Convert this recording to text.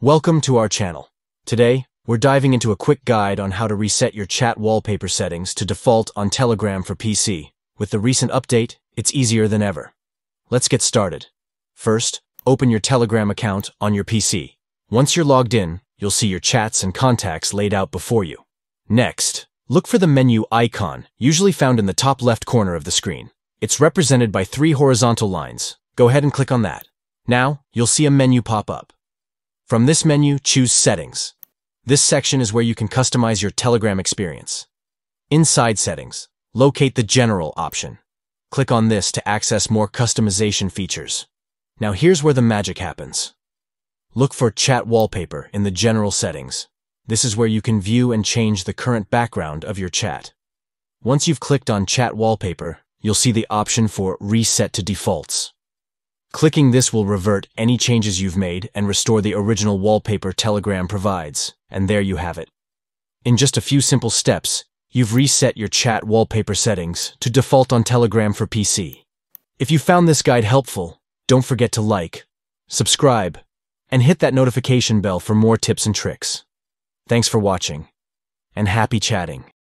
Welcome to our channel. Today, we're diving into a quick guide on how to reset your chat wallpaper settings to default on Telegram for PC. With the recent update, it's easier than ever. Let's get started. First, open your Telegram account on your PC. Once you're logged in, you'll see your chats and contacts laid out before you. Next, look for the menu icon, usually found in the top left corner of the screen. It's represented by 3 horizontal lines. Go ahead and click on that. Now, you'll see a menu pop up. From this menu, choose Settings. This section is where you can customize your Telegram experience. Inside Settings, locate the General option. Click on this to access more customization features. Now here's where the magic happens. Look for Chat Wallpaper in the General Settings. This is where you can view and change the current background of your chat. Once you've clicked on Chat Wallpaper, you'll see the option for Reset to Defaults. Clicking this will revert any changes you've made and restore the original wallpaper Telegram provides. And there you have it. In just a few simple steps, you've reset your chat wallpaper settings to default on Telegram for PC. If you found this guide helpful, don't forget to like, subscribe, and hit that notification bell for more tips and tricks. Thanks for watching, and happy chatting.